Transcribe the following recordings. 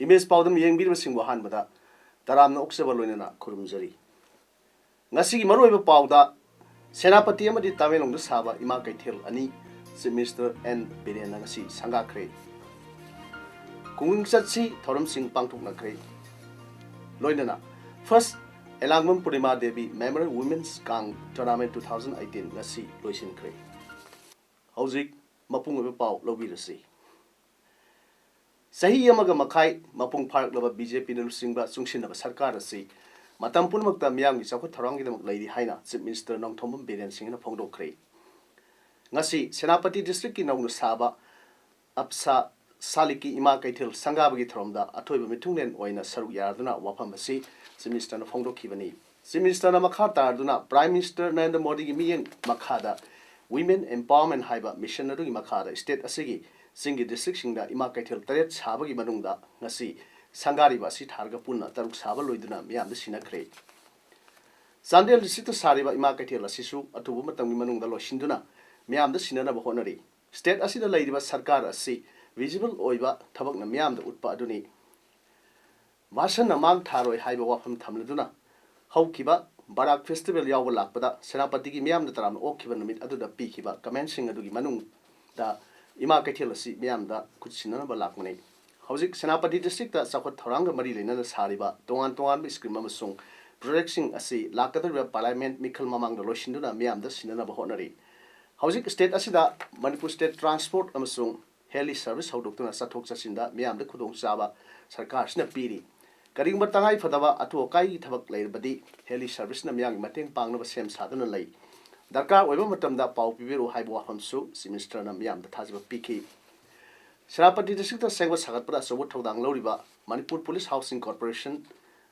Image Paodam Yangbir Singh Hanbada, Taram Oxavalona, Kurumzari. Nasi Maroiva Pauda, Senapati Amadi Tamelong the Saba, Imakatil, Ani, Semester and Biranasi, Sanga Cray. Kung Satsi, Torum Singh Pangtuk Nakray. Loinana. First, Elangman Purima Devi Memorial Women's Kang Tournament 2018, Nasi, Loisin Cray. Hauzik, Mapung Pau, Lobirasi. Sahi Yamaga Makai, Mapung Park Lava BJP Nusingba, Sungshin of a Sarkarasi, Matampun Makdamiang is a Tarangi Lady Haina, Chief Minister Nong Tomum Biran Singh of Pondo Cray. Nasi, Senapati District in Nong Saba, Apsa, Saliki Imakatil, Sangabagi Tromda, Atoiba Mitunen, Oina Saru Yarduna, Wapamasi, Chief Minister of Pondo Kivani. Chief Minister Makata Arduna, Prime Minister Nanda Modi Mian Makada, Women Empowerment Haiba, Missionary Makada, State Asigi. Singi district singda ima kaithel taret sabagi manungda ngasi sangari basi tharga punna taruk saba loiduna miyam sina kre Sandel district sariba ima kaithel asisu atubu matangmi manungda loisinduna miyam da sinana ba honari state asida leidiba sarkar asi visible oiba thabakna miyam da utpa aduni vasan namang tharoi haiba wafam thamladuna haukiba barak festival yawa lakpada senapati gi miyam da taram okhiba numit aduda pikhiba comment sing adugi manung da Ima Katilasi, Miamda, Kuchina Balakmane. Hauzik Senapati district that Sakot Toranga Marilina Sariba, Dongan Screamasung, projecting a sea, Lakata Parliament, Mikkel Mamang the Loshinduna, Miam the Sinana Honori. Hauzik State Asida, Manipur State Transport Amasung, Heli Service, how Doctor Satok Sasinda, Miam the Kudong Saba, Sarkashna Piri. Karing Batangai Fadava, Atuokai Tabak Lay Badi, Heli Service Namiang, Mating Pang of Sam Southern Lay. Darka Weba Matamda Pau Piviru Haibu Hamsu, Sinister Namiam, the Tazba Piki. Serapati district of Sangwa Sagatpura, so what Todang Loriba, Manipur Police Housing Corporation,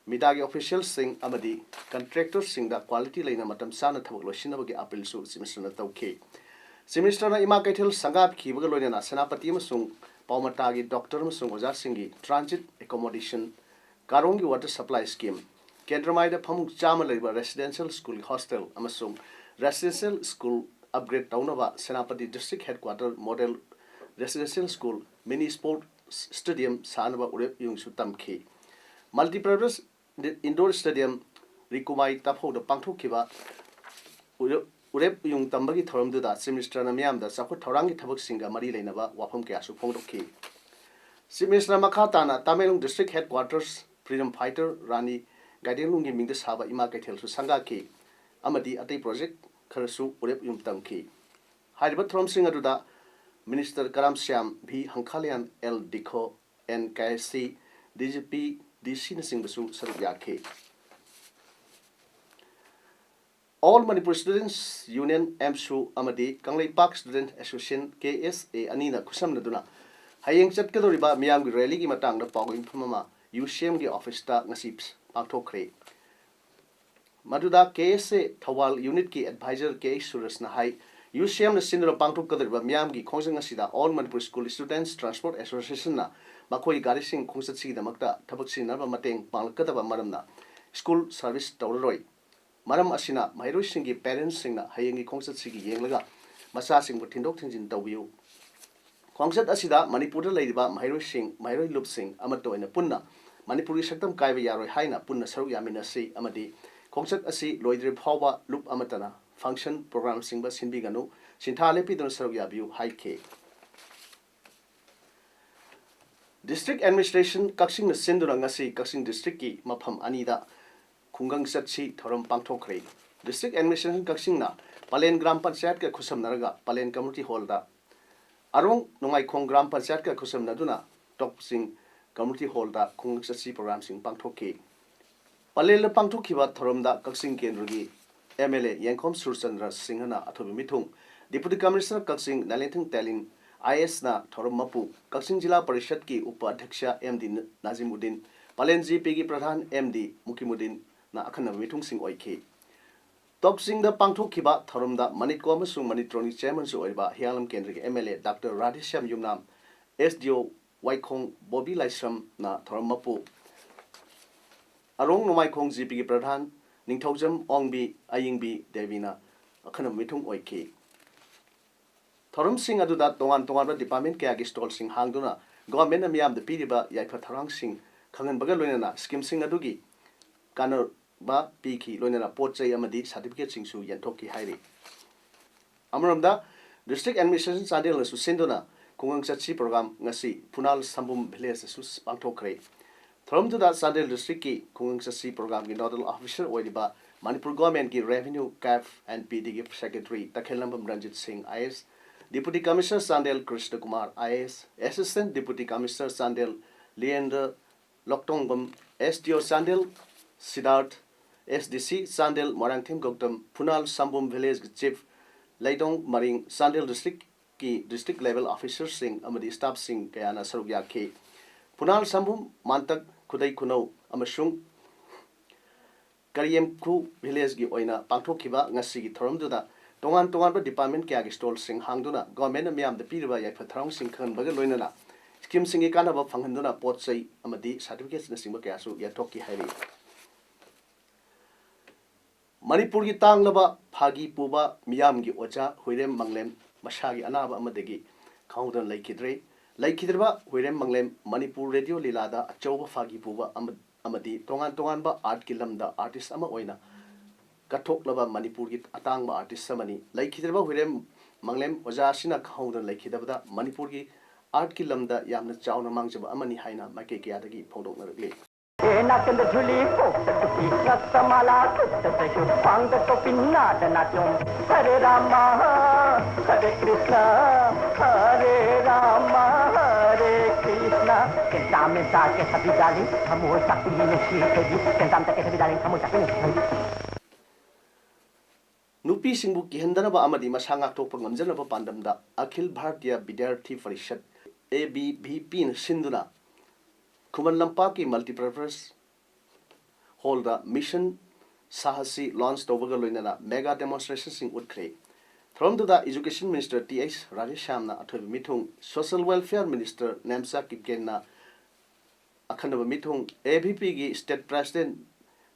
Midagi officials sing Amadi, contractors sing the quality lane Matam Sana Tabloshinabi Apple Su, Sinister Tauke. Sinister Imakatil Sangap Kivagalona, Senapati Masung, Paumatagi, Doctor Masung Wazar Singi, Transit Accommodation, Karongi Water Supply Scheme, Kendramida Pamuk Jamalaba Residential School Hostel, Amasung. Residential School Upgrade Taunava, Senapati District Headquarter Model Residential School, Mini Sport Stadium, Sanava Urep Yung Sutamki. Multipurpose Indoor Stadium, Rikumai Tapo, the Pangtu Kiva, Urep Yung Tambagi Thorum Duda, Simistra Namiam, the Sako Torangi Tabak Singa, Marilenava, Wapam Kasu Pondoki. Simistra Makatana, Tamelung District Headquarters, Freedom Fighter, Rani, Guiding Ming the Saba Imakatel to Sangaki. Amadi Ati project Karasu Urep Yumtamki. Hyderabad Throm Singh Aduda, Minister Karam Syam, B. Hankalian L. Dikho, N. KSC, DGP, DC Singh Basu Sarubyaki. All Manipur Students Union, MSU, Amadi, Kanglei Park Student Association, KSA, Anina, Kusam Naduna. Hayeng Chatkadoriba, Miam Rally Matang, the Poging Pumama, UCM Office Star Nasips, Pantokre. Maduda KSA Thawal Unit Ki Advisor K. Suras Nahai, UCM the Sindra Pangtuk Kadriba Miamgi, Konsing Asida, all Manipur School Students Transport Association, Makoi Garising Konsatsi the Makta, Tabaksi Nava Mateng, Palkataba Maramna, School Service Tauroi. Maram Asina, Mairu Singi Parents Singa, Hayangi Konsatsi Yanglaga, Masasing with Tindokins in Tawu. Kongsat Asida, Manipur Ladiba, Mairu Sing, Mairu Lup Sing, Amato in a Punna, Manipuri Satam Kaiva Yaro Haina, Punna Saruyamina Si, Amadi. Concert asi loidre phawa loop amatana function program singba sinbiganu sinthale pidon sarugya view high k District Administration Kaksing Sindura ngasi Kaksing District ki mapham anida khungang satsi thoram pangthokre District Administration Kaksing na Palen Gram Panchayat ka khusam naraga Palen Community Hall da Arong nungai khong Gram Panchayat ka khusam naduna Top Sing Community Hall da khungang satsi program sing pangthokke Palel Pangtukiba Thoramda Kaksing Kendrugi MLA Yankom Surchandra Singhana Athobi Mithung Deputy Commissioner Kaksing Nalinthing Telling IS na Thoram Mapu Kaksing Jila Parishad ki Upadhyaksha MD Nazimuddin Palen GP gi Pradhan MD Mukimudin na akhanaba mithung sing oikhi Topsing the Pangthok Kiba Tharumda Manitko amasung Manitroni Chairman su oiba Hialam Kendri MLA Dr. Radhisham Yumnam SDO Waikhong Bobby Laisram na Tharumapu Arong Nomaikhong GP gi Pradhan Ningthaujam Ongbi Ayingbi Devina akhanaba mithung oikhi Thorum Singh aduda tongan department kaya gi stall sing hangduna government na miyam de piriba yaifa tharang sing khangan baga loinana scheme sing adugi kanar ba piki loinana potchai amadi certificate sing su yanthokki hairi amaramda district administration Chandel su senduna kungang chachi program ngasi Punal Sambum village su pangthokre thorum duda Chandel district ki kungang chachi program gi nodal officer oidiba Manipur government ki revenue cap and PD gi secretary Takhelambam Ranjit Singh IS Deputy Commissioner Sandel Krishna Kumar IS, Assistant Deputy Commissioner Sandel Leander Loktongbam, SDO Sandel Siddharth, SDC Sandel Morangthim Goktam, Punal Sambum Village Chief Laidong Maring Sandel District ki District Level Officers Singh amadi Staff Singh kayana sarugya ke Punal Sambum Mantak Kudai Kuno amasung Kariyem Ku Village gi oina pangthokkiba ngasi gi thorum duda Tongan ba department kaya gi stall sing hangduna government miyam de piriba yai phathrang sing khan baga loinana scheme sing gi kana ba phanghanduna pot sai amadi certificates na singba kaya su ya tokki hairi Manipur gi tanglaba phagi puba miyam gi ocha huirem manglem masagi anaba amadegi khawdan laikidreba huirem manglem Manipur radio lilada achauba phagi puba amadi tongan ba art ki lamda artist ama oina Kathok laba Manipur gi atang ba artist samani laikhidaba huirem manglem oja sina khawdan laikhidaba Manipur gi art ki lamda yamna chawna mangjaba amani haina maike kya dagi phongdok naragli ena kende juli po tuki nasamala tutashu pangda to pinna danatyom Hare Rama Hare Krishna Kentam mein ke sabhi darling hamo sakti ne shikhi kentam ke sabhi darling hamo sakti ne Nupi singbu kihendana ba amadi masangak tokpa ngamjana ba pandamda Akhil Bharatiya Vidyarthi Parishad ABVP na sinduna Kuman Lampaki Multipurpose Hall da Mission Sahasi launch tobaga loinana mega demonstration sing utkre From the Education Minister T.H. Radheshamna athobi mithung Social Welfare Minister Namsa Kipkenna akhanaba mithung ABVP gi State President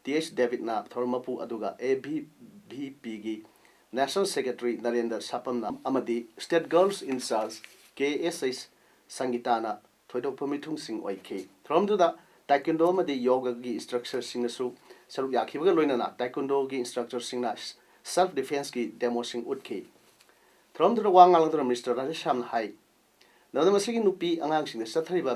T.H. David na Thormapu aduga ABVP gi National Secretary Narendra Sapamna amadi State Girls in Charge KSS Sangitana thoidok pamithung sing oike from the taekwondo amadi yoga gi instructor sing su saruk yakhibaga loinana taekwondo gi instructor sing na self defense ki demo sing utke from the wangalang the Mr. Radhesham hai nadamasigi nupi angang sing sathariba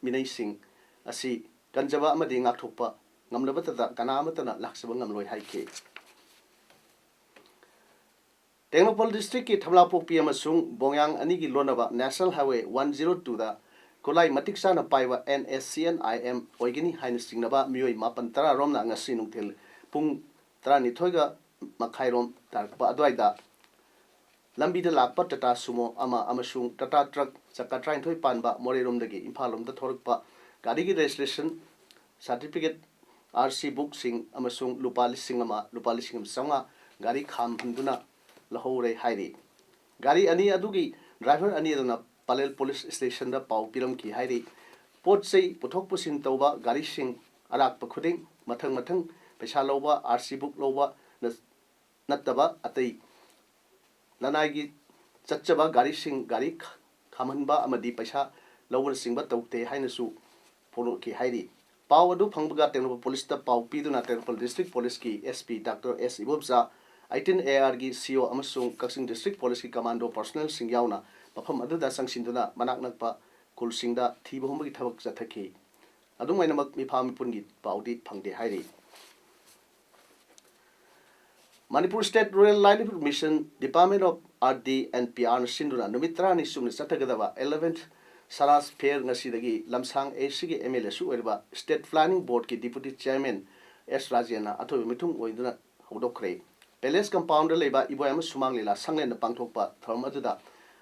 minai sing asi kanjaba amadi ngakthokpa ngamlabata kanamatana laksaba ngamloi haike Tengnopal district ki Thamlapok PM amasung Bongyang ani gi lonaba National Highway 102 da Kolai matiksa na paiwa NSCNIM oigini haina singnaba mioi mapan tara romna ngasi nungthil pung tara nithoiga makhairom tarpa adwaida lambida lakpa Tata Sumo ama amasung Tata Truck chakka train thoi panba Morerom dagi Imphalom da thorukpa gari gi registration certificate RC book sing amasung lupali singama sanga gari kham hunduna lahore hairi gari ani adugi driver ani aduna Palel Police Station da pau piram ki hairi pot sei puthok pusin tawba gari sing arak pakhuding mathang paisa loba RC book loba nattaba atai lanai gi chachaba gari sing gari khamanba amadi paisa lowal singba tawte haina su polo ki hairi pau adu phangbaga Tengnopal Police da pau piduna Tengnopal District Police ki SP Dr. S Ibobza 18 AR gi CO amasung Kaksing District Police ki commando personnel sing yauna mafam aduda sangsinduna manak nakpa kulsingda thiba humbagi thabak jathaki adungainamak mifam pungi paudi phangde hairi Manipur State Rural Livelihood Mission Department of RD and PR sinduna numitra ni sumni sathagadaba 11th Saras Fair ngasidagi lamsang AC gi MLA su oiba State Planning Board ki Deputy Chairman S Rajena athobi mithung oiduna hodokre Palace Compound leba iboyama sumang lila sanglen pangthokpa thorm aduda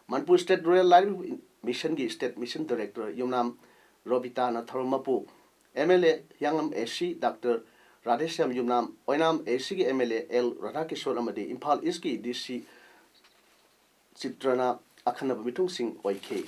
Manipur State Rural Livelihood Mission gi State Mission Director Yumnam Robita na Thormapu MLA Yangam AC Dr. Radhesham Yumnam Oinam AC ki MLA L Radhakishore amadi Impal East ki DC Chitrana Akhanaba Mitung Singh OIK.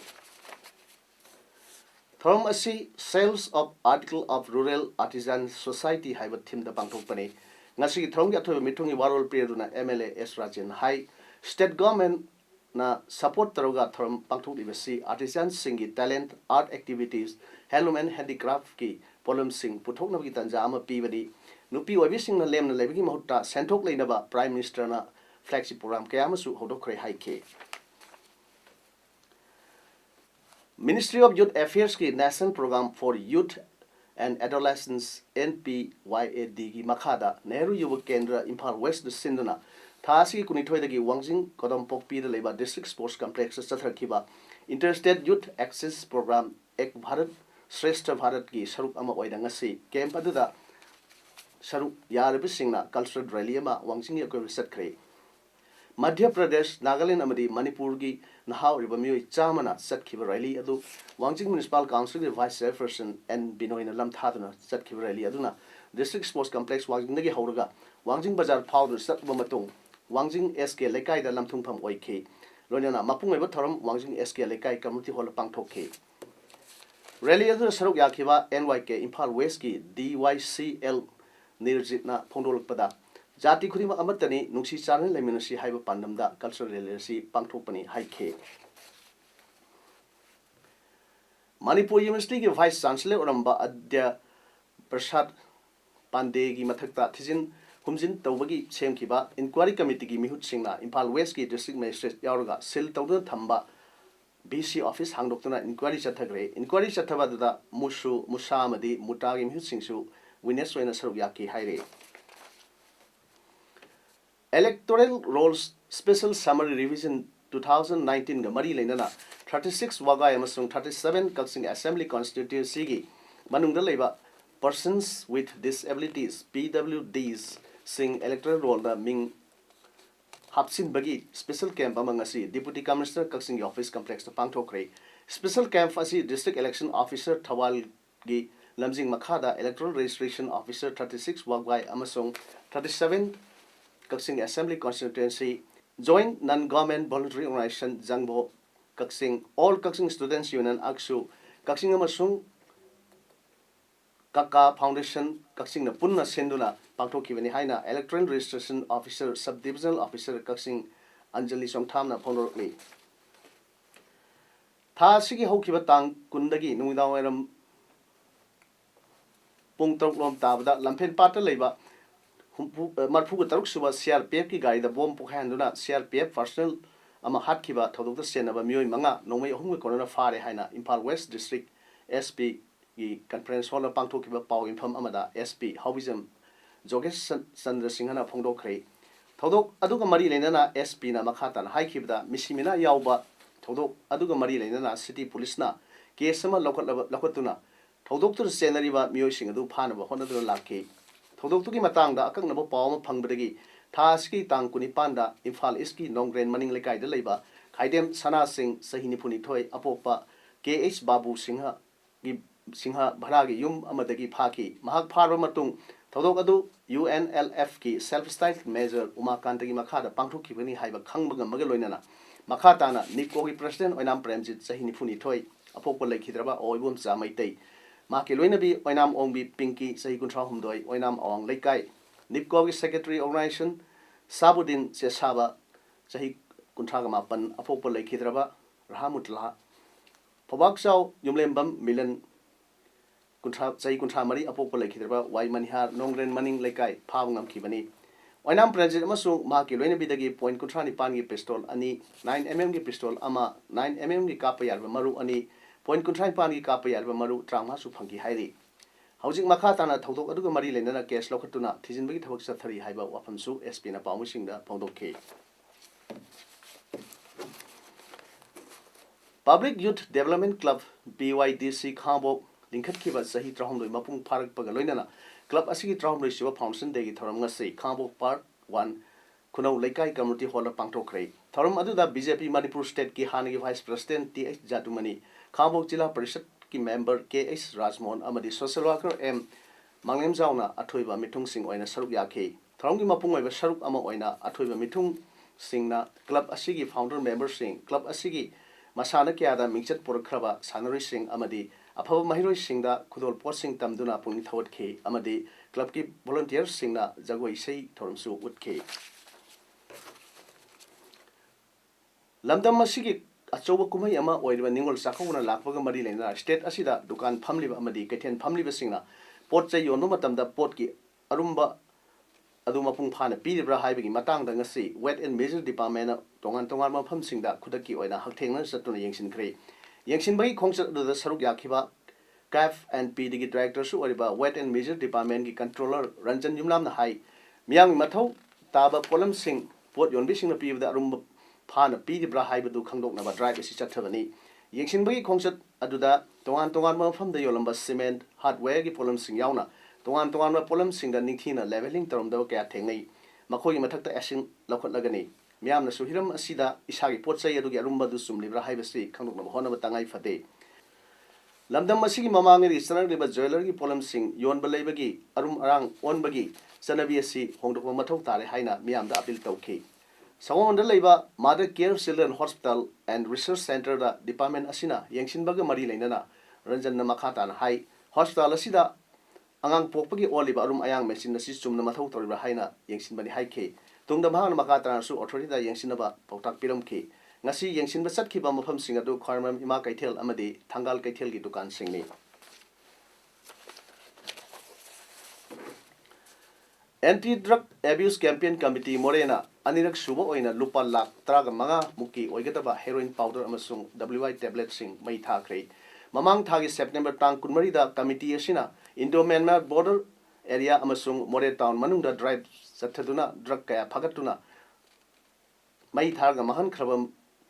Thorum asi Sales of Article of Rural Artisan Society haiba thim da pangthokpani. Ngasi thorum ki athoiba mitungi warol priyaduna MLA S Rajan Hai State Government na support taroga thorum pangthokibasi artisan singi talent art activities handloom and handicraft ki polum sing puthoknabagi tanja ama pibadi nupi oibi sing na lemna lebigi mahutta senthok leinaba Prime Minister na flagship program kaya amasu hodokre haike. Ministry of Youth Affairs ki National Program for Youth and Adolescents NPYAD ki makhada Nehru Yuva Kendra Impal West sinduna thasi kunithoi dagi Wangjing Kodam Pokpi da leba District Sports Complex satharkiba Interstate Youth Access Program Ek Bharat Shrestha Bharat ki saruk ama oida ngasi camp aduda saruk yarabi singna cultural rally ama Wangjing yakoi satkre. Madhya Pradesh, Nagaland amadi Manipur gi nahau riba mioi chamana satkhiba rally adu Wangjing Municipal Council ki Vice Chairperson N Binoy na lamthaduna satkhiba rally aduna District Sports Complex Wangjing nagi hauraga Wangjing Bazar phawdu satba matung Wangjing SK lekai da lamthungpham oike loinana mapung eba thoram Wangjing SK lekai community hall pangthokhe. Rally adu saruk yakhiba NYK Impal West ki DYCL nirjitna phongdolakpada Jati khudima amatani nungsi charan leminasi haiba pandamda cultural rally pangthokpani haike. Manipur University ki Vice Chancellor oramba Adya Prasad Pandey gi mathakta thijin humjin tawbagi semkiba inquiry committee gi mihut singna Impal West ki district magistrate yauraga sil tawduna thamba BC office hangdoktuna inquiry chathagre inquiry chathabadada musa amadi muta gi mihut singsu witness oina saruk yaki haire. Electoral Rolls Special Summary Revision 2019 ga mari leinana 36 wagai amasung 37 Kaksing Assembly Constituency gi manungda leiba persons with disabilities PWDs sing electoral roll da ming hapsin bagi special camp amang asi Deputy Commissioner Kaksing office complex to pangthokre special camp asi district election officer Thawal gi lamjing makhada electoral registration officer 36 wagai amasung 37 Kaksing Assembly Constituency Joint Non-Government Voluntary Organization Jangbo Kaksing All Kaksing Students Union Aksu Kaksing amasung Kaka Foundation Kaksing na punna senduna pangthokibani haina Electoral Registration Officer Subdivisional Officer Kaksing Anjali Songtham na phonrokli tha sigi hokiba tang kundagi nungidang eram pung tok lom tabada lampen pata leiba marfu ga taruk suba CRPF ki gari da bom pokhanduna CRPF personnel ama hatkiba thodok da senaba mioi manga nongmai ahum ko na fare haina Impal West District SP ki conference hall pangthokiba paw infam amada SP Hobism Jogesh Chandra Singh na phongdokre thodok aduga mari leinana SP na makhatan haikibda misimina yauba thodok aduga mari leinana city police na case ama lokatuna thodok tur senariba mioi sing adu phanaba honadu lakki thodok tuki matangda akaknaba pawma phangbadagi thaski tang kunipanda Impal East ki Nongren maning lekai da leiba khaidem Sana Singh sahini phuni thoi apopa KH Babu Singha gi Singha bharagi yum amadagi phaki mahak pharwa matung thodok adu UNLF ki self styled major Umakantagi makhada pangthokibani haiba khangbaga maga loinana makhatana Nipko gi president Oinam Premjit sahini phuni thoi apopa lekhidraba oibum cha maitei Maki loinabi Oinam Ongbi Pinky sahi kuntra humdoi Oinam Ong Lekai Nipko gi secretary organization Sabudin Sesaba sahi kuntra ga mapan apopa lekhidraba Rahamutla Phobaksaw Yumlembam Milan kuntra sahi kuntra mari apopa lekhidraba Wai Manihar Nongren maning lekai phawngam khibani Oinam president amasung maki loinabi dagi point kuntra ni pan gi pistol ani 9mm gi pistol ama 9mm gi kapayar maru ani point kuntra pan gi kapayar maru trangma su phangi hairi Housing Makatana Todok Aduga Mari Lena case Lokatuna, Tizinbig Tabak Haiba Wapansu, Espina Pamushing the Pondoke. Public Youth Development Club BYDC Kambo, Linkat Kiva Sahi Trahom Mapung Park Pagaloina, Club Asiki Trahom Shiva Fountain Day Thoramasi, Kambo Part 1, Kuno Lekai Community Hall of Pangtokre. Thoram Aduda BJP Manipur State Ki Hanagi Vice President TH Jatumani, Kambo Jilla Parishad की member KH Rajmohan अमदी social worker M Manglem जाउना अथोइबा मिथुंग सिंह ओइना सरुक याखी थरंगी मपुंग ओइबा सरुक अमा ओइना अथोइबा मिथुंग सिंहना क्लब असिगी फाउंडर मेंबर सिंह क्लब असिगी मसाना क्यादा मिंगचत पुरखरबा सानरी सिंह अमदी अफब महिरोइ सिंहदा खुदोल पोट सिंह तमदुना पुंग थवटखी अमदी क्लब की वॉलंटियर सिंहना जगोई सई थोरमसु उठखी लमदम असिगी अचौब कुमई अमा ओइरबा निंगोल चाखौना लाखबगा मरी लेना स्टेट असिदा दुकान फमलिबा अमदी कैथेन फमलिबा सिंहना पोट चै योनो मतमदा पोट की अरुम्बा अदु मपुंग फाना पीरिब्रा हाइबगी मतंगदा ngasi weight and measure department तोंगान तोंगान मफम सिंहदा खुदकी ओइना हकथेंगना चतुना यंगसिनख्रे यंगसिनबगी खोंगचत अदुदा सरुक याखिबा CAF and P D director सु ओरिबा वेट एंड मेजर डिपार्टमेंट की कंट्रोलर रंजन युमलामना हाई मियांग मथौ ताबा पोलम सिंह पोट योनबी सिंहना पीबदा अरुम्बा फाना पीरिब्रा हाइबदु खंगदोकनाबा ड्राइव असि चथबनी यंगसिनबगी खोंगचत अदुदा तोंगान तोंगान मफमदा योलंबा सीमेंट हार्डवेयर की पोलम सिंह यावना तोंगान तोंगान पोलम सिंहदा निंगथीना लेवलिंग तरमदबा क्या थेंगई मखोगी मथक्ता एसिन लखोटलगनी मियामना सुहिरम असिदा इसागी पोटचै अदुगी अरुम्बदु सुमलिब्रा हाइबसि खंगदोकनाबा होनबा तंगाई फदे लमदम असिगी ममांगरी चनरलिबा ज्वेलर की पोलम सिंह योनबा लेबगी अरुम अरांग ओनबगी चनबी असि होंदोकबा मथौ तारे हाइना मियामदा अपील तौखी सवोंदा लेबा mother care children hospital and research centre दा डिपार्टमेंट असिना यंगसिनबगा मरी लेनना Ranjan मखाताना high hospital असिदा अंगांग पोकपगी ओलिबा अरुम Ayang machine असि चुमना मथौ तोरिबा हाइना यंगसिनबनी हाइखे तुंगदा महान मखातानासु authority यंगसिनबा पौताक पिरमखी ngasi yengsinba chatkiba mafam sing adu khwarmam ima kaithel amadi thangal kaithel gi dukan singni anti drug abuse campaign committee morena anirak subo oina lupa lakh 35 muki oigataba heroin powder amasung wi tablet sing mai thakre mamang thagi september tang 13 da committee asina indo myanmar border area amasung more town manungda drive sathaduna drug kaya phagatuna mai tharga mahan khrabam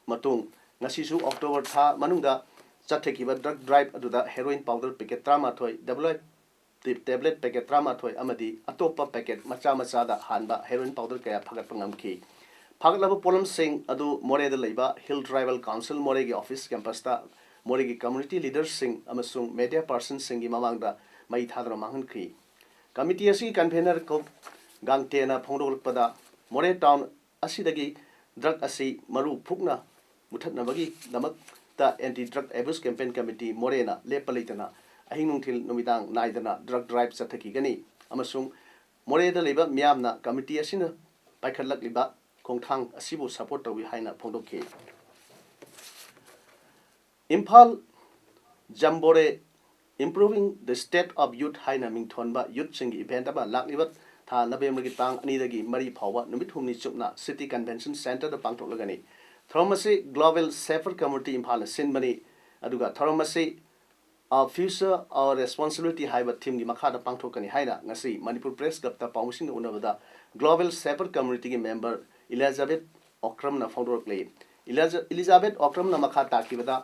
matung ngasisu october tha manungda chathekiba drug drive aduda heroin powder packet 38 wi tablet packet 38 amadi atopa packet macha macha da hanba heroin powder kaya phagat pangamki phaglaba polam sing adu more da leiba hill tribal council more gi office campus ta more gi community leaders sing amasung media person sing gi mamangda mai thadra mangan khi committee asi convener ko gangtena phongdolpada more town asidagi drug asi maru phukna मुथनबगी दमक ता anti drug abuse campaign committee मोरेना लेपलेतना अहिंग नुंथिल नुमिदांग नाइदना drug drive चथकीगनी अमसुंग मोरेदा लेबा मियामना कमिटी असिना पाइखलकलिबा खोंथांग असिबु सपोर्ट तवी हाइना फोंदोखे Imphal jamboree improving the state of youth हाइना मिंगथोनबा यूथ सिंग इवेंट अबा लाकलिबा था नवेम्बर की तांग अनिदगी मरी फावबा नुमित हुमनी चुपना सिटी कन्वेंशन सेंटर द पांगथोकलगनी थर्मसी ग्लोबल सेफर कम्युनिटी इम्फाल सिनबनी अदुगा थर्मसी फ्यूचर और रेस्पॉन्सिबिलिटी हाइबा थीम की मखादा पांगथोकनी हाइना ngasi मणिपुर प्रेस क्लब ता पाउसिंग उनबदा ग्लोबल सेफर कम्युनिटी की मेंबर इलिजाबेथ ओक्रम ना फाउंडरकले इलिजाबेथ ओक्रम ना मखा ताकिबदा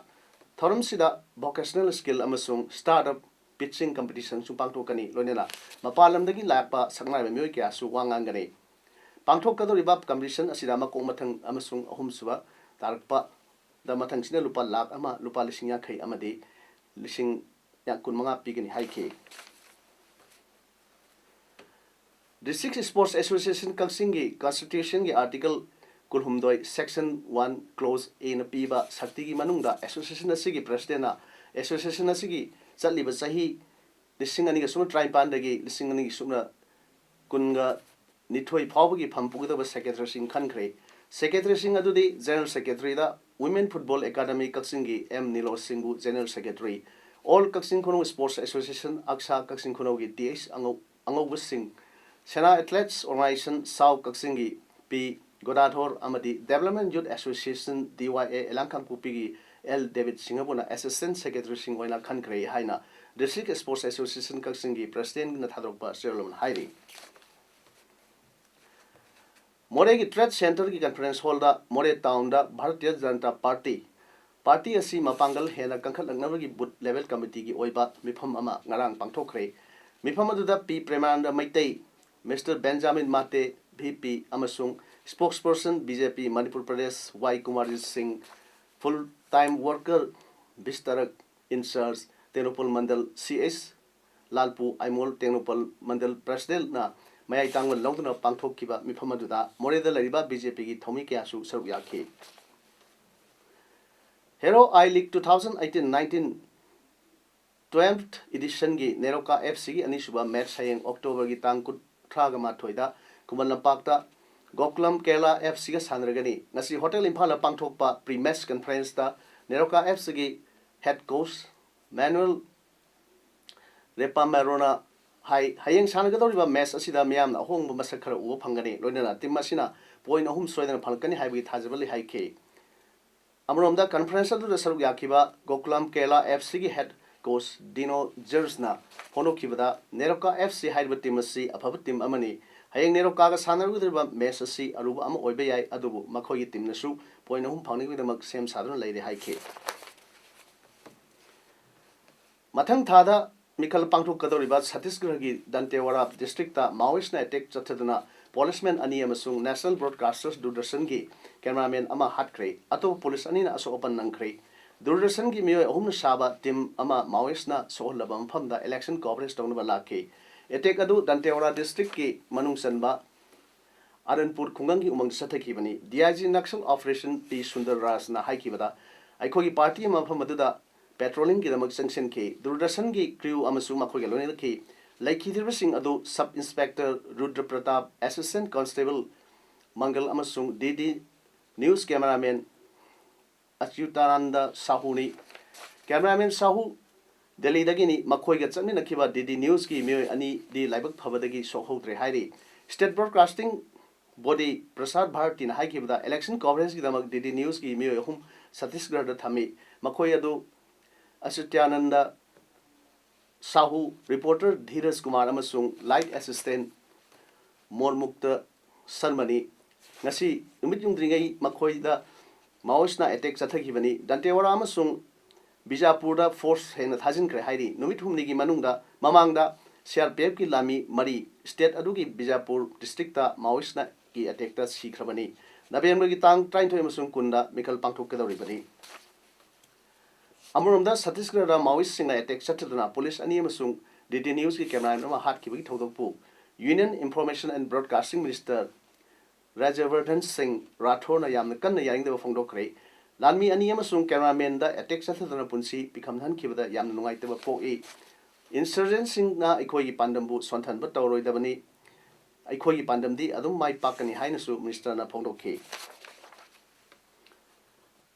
थर्मसीदा वोकेशनल स्किल अमसुंग स्टार्टअप पिचिंग कंपटीशन सु पांगथोकनी लोनेला मपालमदगी लाकपा सकनाय मियोय क्या सु वांगांगने पांगथोकदोरिबा कंपटीशन असिदा मको मथंग अमसुंग अहुमसुबा तारकपा द मथंगसिना लुपा लाख अमा लुपा लिसिंग याखै अमदि लिसिंग या कुनमंगा पिगनि हाइखे डिस्ट्रिक्ट स्पोर्ट्स एसोसिएशन कक्सिंगी कॉन्स्टिट्यूशन की आर्टिकल कुलहुमदोय सेक्शन 1 क्लोज ए न पीबा शक्ति की मनुंगदा एसोसिएशन असिगी प्रेसिडेंट एसोसिएशन असिगी चलिबा सही लिसिंग अनिगा सुम ट्राइपान दगी लिसिंग अनिगी सुम कुनगा निथोई फावगी फमपुगदब सेक्रेटरी सिंह खनख्रे सेक्रेटरी सिंह अदुदी जनरल सेक्रेटरी दा वुमेन फुटबॉल एकेडमी कक्सिंगी एम नीलो सिंगु जनरल सेक्रेटरी ऑल कक्सिंग खुनो स्पोर्ट्स एसोसिएशन अक्सा कक्सिंग खुनो की टीएस अंगौ सिंह सेना एथलेट्स ऑर्गेनाइजेशन साउ कक्सिंगी पी गोदाधोर अमदी डेवलपमेंट यूथ एसोसिएशन डीवाईए एलांखाम कुपीगी एल डेविड सिंहबुना असिस्टेंट सेक्रेटरी सिंह ओइना खनख्रे हाइना डिस्ट्रिक्ट स्पोर्ट्स एसोसिएशन कक्सिंगी प्रेसिडेंट न थादोकपा शेरलम हाइरी मोरे की ट्रेड सेंटर की कॉन्फ्रेंस हॉल दा मोरे टाउन दा भारतीय जनता पार्टी असी मपांगल हेना कंखलंगनबगी बुथ लेवल कमिटी की ओइबा मिफम अमा ngarang पांगथोखरे मिफम अदुदा P Premananda Meitei mister Benjamin माते VP अमसुंग spokesperson BJP Manipur Pradesh Y Kumar Singh full time worker vistarak in-charge Tenopal Mandal CS Lalpu Aimol Tenopal Mandal President na Mayai Tangwan Longtuna Pangthok Kiba Mifamaduda Moreda Lariba BJP gi Thomi Kiasu Saruk Yaki Hero I League 2018-19 12th edition gi Neroka FC gi Anisuba match sayang October gi Tangkut Tragama Thoida Kuman Lampakta Goklam Kerala FC ga Sanragani Nasi Hotel Impala Pangthokpa pre-match conference ta Neroka FC gi head coach Manuel Repamarona Hayang Sanagadoriba match asida miyam na hong masakara uwa phangani loinana team asina point ahum soidana phalkani haibi thajabali haike Amromda conference adu saruk yakiba Goklam Kerala FC gi head coach Dino Jersna hono kibada Neroka FC haiba team asi afaba team amani Hayang Neroka ga sanarugudriba match asi aruba ama oibe yai adubu makhoi gi team nasu point ahum phangni gidamak sem saduna leide haike Mathang thada Mikal Pangthok Kadoriba Chhattisgarh gi Dantewara district ta Maoist na attack chathaduna policeman ani amasung National Broadcasters Doordarshan gi cameraman ama hatkre ato police ani na aso open nangkre Doordarshan gi miyoi ahum na saba team ama Maoist na sohlaba maphamda election coverage tawna lakhe attack adu Dantewara district ki manung sanba Aranpur khungang gi umang sathaki bani DIG Naxal Operation P Sundar Raj na haikibada aikhogi party ma phamadu Patrolling Gidamak Sanction K, Doordarshan gi crew Amasu Makogalone K, Laikidra Singh Adu Sub Inspector Rudra Pratap, Assistant Constable Mangal Amasung, DD News Cameraman Achyutananda Sahuni, Cameraman Sahu, Delhi Dagini, Makoi Gatsami Nakiba, DD News Ki Mio Ani, the Libak Pavadagi Soho Trehari, State Broadcasting Body Prasad Bharti na Haikibda, Election Coverage Gidamak DD News Ki Mio Hum Satisgarda Thami, Makoyadu. Asutyananda Sahu, reporter Dheeraj Kumar Amasung, light assistant Mormukta Sarmani, Nasi, Umitung Dringai Makoida, Maoisna attack Sathakibani, Dantewara Amasung, Bijapurda force Hen Hazin Krehari, Numitum Nigi Manunda, Mamangda, Siarpevki Lami, Mari, State Adugi Bijapur, Districta, Maoisna ki attack the Sikrabani, Nabemagi Tang, trying to Amasung Kunda, Mikal Pangtukadoribani. Amurumda Chhattisgarh Maoist Singh attack Chataduna Police Ani Amasung DD News ki camera nama hat kibagi thodokpu Union Information and Broadcasting Minister Rajavardhan Singh Rathore na yamna kanna yaringda phongdokre Lanmi Ani Amasung cameraman da attack Chataduna punsi pikamhan kibada yamna nungaitaba poi Insurgents Singh na aikoi gi pandambu sonthan ba tawroidabani aikoi gi pandamdi adum mai pakani hainasu minister na phongdokhe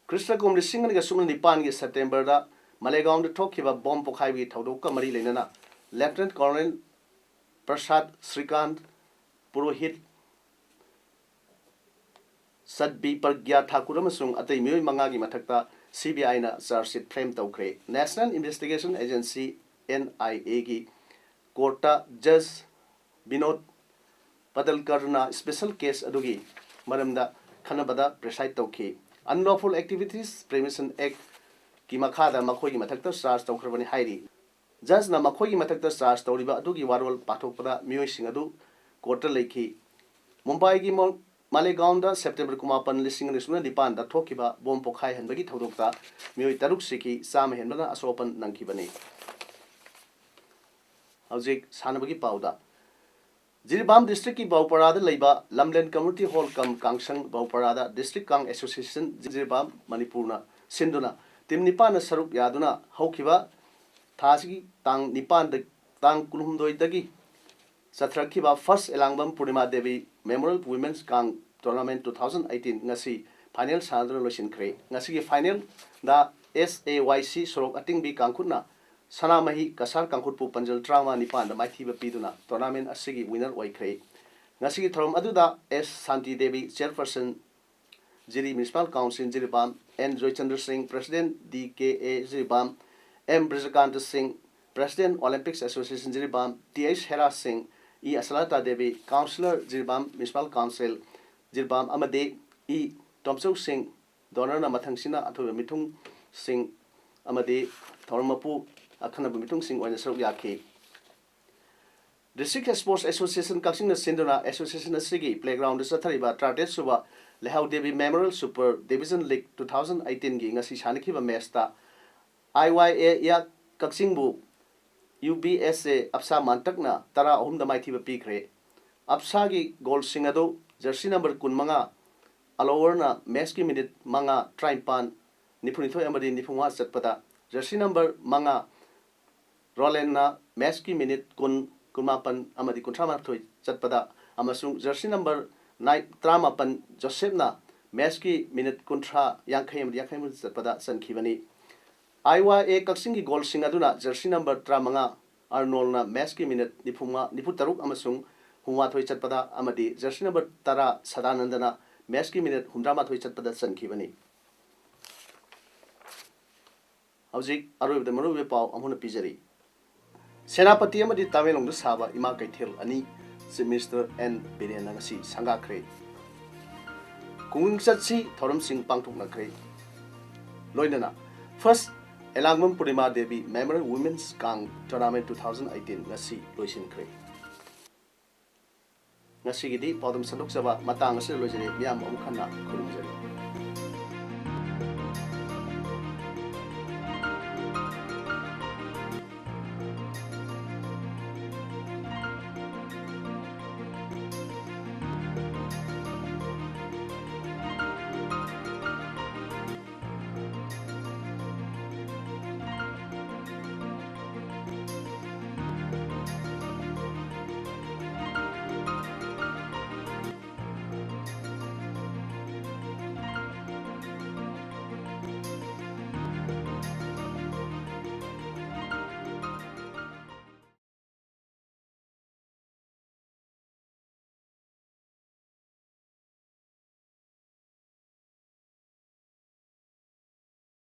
Krishna Kum Lising and Gasuman Nipan September da Malegaon the Tokiva bomb Pokhaiwi Taudoka Mari Lenana Lieutenant Colonel Prasad Srikant Purohit Sadbi Pargya Thakuramasung at the Mui Mangagi Matakta CBI na Sarsit Frame Tokre National Investigation Agency NIA gi Korta Judge Binod Padalkarna Special Case Adugi Maramda Kanabada Preside Toki Unlawful Activities Prevention Act ki makhada makhoi gi mathakta charge tawkhrabani hairi judge na makhoi gi mathakta charge tawriba adugi warwal pathokpada mioi sing adu court leikhi Mumbai gi Malegaon da September kumapan lising nisuna dipan da thokiba bom pokhai hanbagi thodokta mioi taruk siki sam henbana asopan nangkibani Hojik sanabagi pauda Jiribam District ki Bauparada Leiba, Lamlen Community Hall Kam Kangsang Bauparada, District Kang Association, Jiribam, Manipurna, Sinduna, Tim Nipan Sarup Yaduna, Hokiva, Tasi, Tang Nipan, Tang Kulumdoidagi, Satrakiva, First Elangam Purnima Devi, Memorial Women's Kang Tournament 2018, Nasi, Final Sandra Loshin Kre, Nasi Final, the SAYC Sorok Ating B Kankuna. Sanamahi Kasar Kankutpu Panjal Trauma Nipan the Mighty Piduna Tournament Asigi winner Waikre Nasigi Thorum Aduda S. Santi Devi Chairperson Jiri Municipal Council Jiribam N. Joychandra Singh President DKA Jiribam M. Brizakanta Singh President Olympics Association Jiribam T.H. Hera Singh E. Asalata Devi Councillor Jiribam Municipal Council Jiribam Amade E. Tomsok Singh Donor Namathang Athu Mitung Singh Amade Thorumapu Akanabu Mitung Singh on the Saruk Yaki. District Sports Association Kaksing the Sinduna Association Sigi Playground Satariba Tratet Suba Lehau Devi Memorial Super Division League 2018 gi ngasi Shanikiba Mesta IYA Kakchingbu UBSA Apsa Mantakna Tara Ahum the Mighty Pikre Apsagi Gold Singado jersey number Kunmanga Alowarna Meski Minute Manga Trimpan Nipunito Amadi Nipunwa Satpada jersey number Manga Rolenna Meski Minute Kunmapan Amadi Kuntramatoi Satpada Amasung jersey number 9 Tramapan Josephna Meski Minute Kuntra Yankayam Yakayam Satpada San Kivani Aiwa A Kaksingi Gold Singaduna jersey number Tramanga Arnoldna Meski Minute Niputaruk Amasung Humathoi Chatpada Amadi jersey number Tara Sadanandana Meski Minute Humdramathoi Chatpada San Kivani Hauzik Aru the Maru Pau Amuna Pizari Senapati Amadi Tamelong the Saba Ima Kaitil Ani Chief Minister N. Biren Nangasi Sanga Kre Kung Satsi Thoram Singh Pangtuk Nakre Loinana First Elangmam Purima Devi Memorial Women's Kang Tournament 2018 Nasi Loisin Kre Nasi Gidi Paodam Sandok Saba Matang Sil Lojere Miam Omkana Kurumjari